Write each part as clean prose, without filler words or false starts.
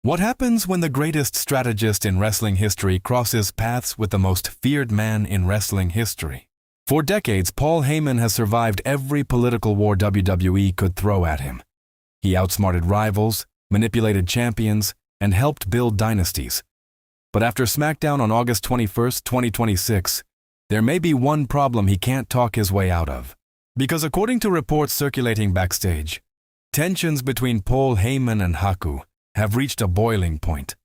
What happens when the greatest strategist in wrestling history crosses paths with the most feared man in wrestling history? For decades, Paul Heyman has survived every political war WWE could throw at him. He outsmarted rivals, manipulated champions, and helped build dynasties. But after SmackDown on August 21, 2026, there may be one problem he can't talk his way out of. Because according to reports circulating backstage, tensions between Paul Heyman and Haku have reached a boiling point.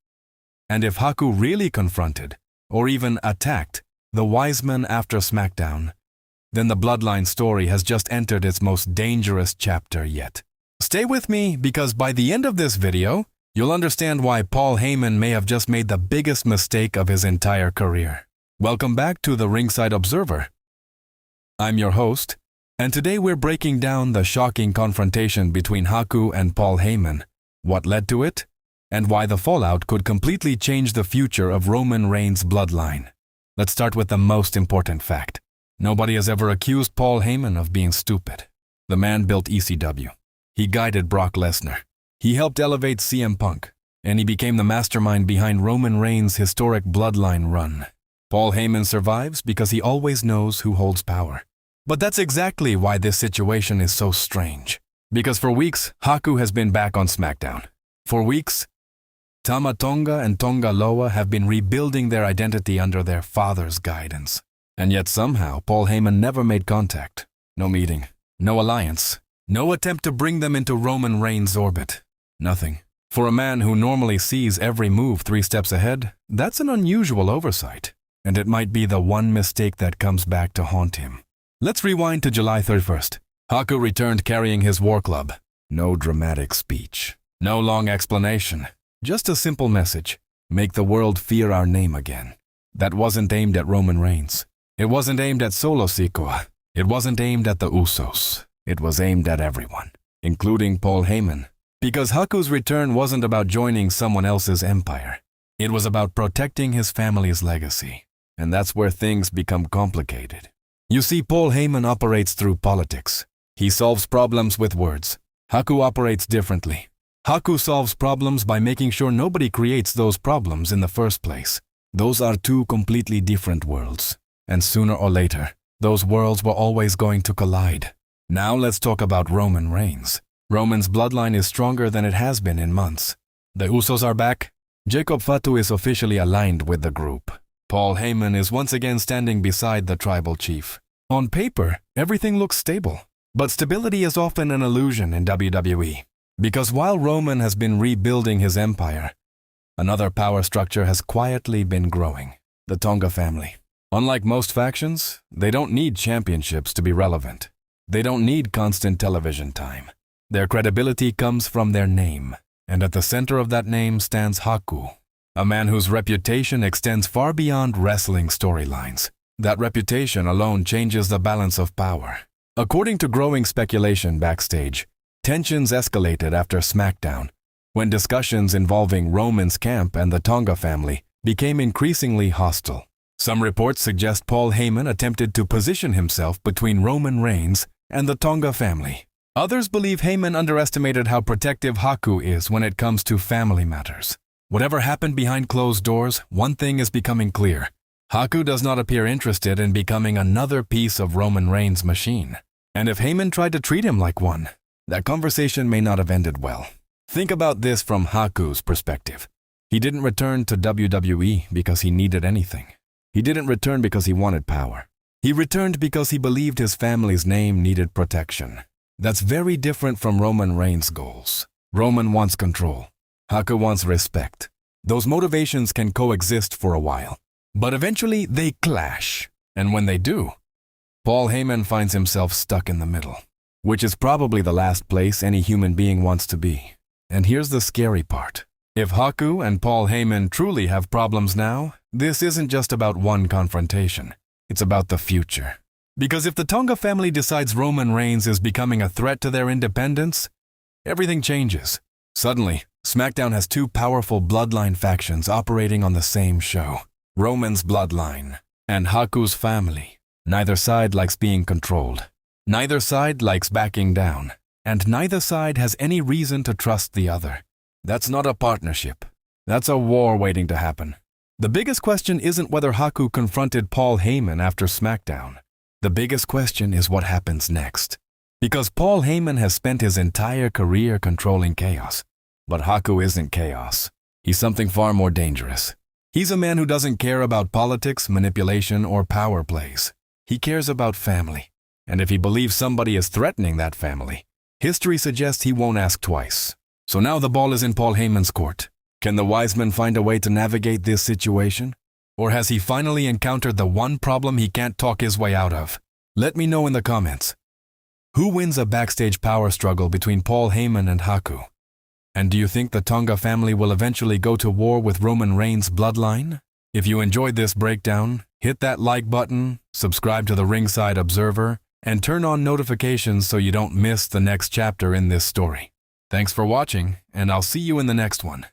And if Haku really confronted, or even attacked, the Wiseman after SmackDown, then the Bloodline story has just entered its most dangerous chapter yet. Stay with me, because by the end of this video, you'll understand why Paul Heyman may have just made the biggest mistake of his entire career. Welcome back to the Ringside Observer. I'm your host, and today we're breaking down the shocking confrontation between Haku and Paul Heyman, what led to it, and why the fallout could completely change the future of Roman Reigns' Bloodline. Let's start with the most important fact. Nobody has ever accused Paul Heyman of being stupid. The man built ECW. He guided Brock Lesnar. He helped elevate CM Punk, and he became the mastermind behind Roman Reigns' historic Bloodline run. Paul Heyman survives because he always knows who holds power. But that's exactly why this situation is so strange. Because for weeks, Haku has been back on SmackDown. For weeks, Tama Tonga and Tonga Loa have been rebuilding their identity under their father's guidance. And yet somehow, Paul Heyman never made contact. No meeting, no alliance, no attempt to bring them into Roman Reigns' orbit. Nothing. For a man who normally sees every move 3 steps ahead, that's an unusual oversight. And it might be the one mistake that comes back to haunt him. Let's rewind to July 31st. Haku returned carrying his war club. No dramatic speech. No long explanation. Just a simple message. Make the world fear our name again. That wasn't aimed at Roman Reigns. It wasn't aimed at Solo Sikoa. It wasn't aimed at the Usos. It was aimed at everyone, including Paul Heyman. Because Haku's return wasn't about joining someone else's empire. It was about protecting his family's legacy. And that's where things become complicated. You see, Paul Heyman operates through politics. He solves problems with words. Haku operates differently. Haku solves problems by making sure nobody creates those problems in the first place. Those are two completely different worlds. And sooner or later, those worlds were always going to collide. Now let's talk about Roman Reigns. Roman's bloodline is stronger than it has been in months. The Usos are back. Jacob Fatu is officially aligned with the group. Paul Heyman is once again standing beside the tribal chief. On paper, everything looks stable. But stability is often an illusion in WWE. Because while Roman has been rebuilding his empire, another power structure has quietly been growing. The Tonga family. Unlike most factions, they don't need championships to be relevant. They don't need constant television time. Their credibility comes from their name. And at the center of that name stands Haku, a man whose reputation extends far beyond wrestling storylines. That reputation alone changes the balance of power. According to growing speculation backstage, tensions escalated after SmackDown, when discussions involving Roman's camp and the Tonga family became increasingly hostile. Some reports suggest Paul Heyman attempted to position himself between Roman Reigns and the Tonga family. Others believe Heyman underestimated how protective Haku is when it comes to family matters. Whatever happened behind closed doors, one thing is becoming clear. Haku does not appear interested in becoming another piece of Roman Reigns' machine. And if Heyman tried to treat him like one, that conversation may not have ended well. Think about this from Haku's perspective. He didn't return to WWE because he needed anything. He didn't return because he wanted power. He returned because he believed his family's name needed protection. That's very different from Roman Reigns' goals. Roman wants control. Haku wants respect. Those motivations can coexist for a while. But eventually they clash. And when they do, Paul Heyman finds himself stuck in the middle, which is probably the last place any human being wants to be. And here's the scary part. If Haku and Paul Heyman truly have problems now, this isn't just about one confrontation. It's about the future. Because if the Tonga family decides Roman Reigns is becoming a threat to their independence, everything changes. Suddenly, SmackDown has 2 powerful bloodline factions operating on the same show. Roman's bloodline and Haku's family. Neither side likes being controlled. Neither side likes backing down. And neither side has any reason to trust the other. That's not a partnership. That's a war waiting to happen. The biggest question isn't whether Haku confronted Paul Heyman after SmackDown. The biggest question is what happens next. Because Paul Heyman has spent his entire career controlling chaos. But Haku isn't chaos. He's something far more dangerous. He's a man who doesn't care about politics, manipulation, or power plays. He cares about family. And if he believes somebody is threatening that family, history suggests he won't ask twice. So now the ball is in Paul Heyman's court. Can the Wiseman find a way to navigate this situation? Or has he finally encountered the one problem he can't talk his way out of? Let me know in the comments. Who wins a backstage power struggle between Paul Heyman and Haku? And do you think the Tonga family will eventually go to war with Roman Reigns' Bloodline? If you enjoyed this breakdown, hit that like button, subscribe to the Ringside Observer, and turn on notifications so you don't miss the next chapter in this story. Thanks for watching, and I'll see you in the next one.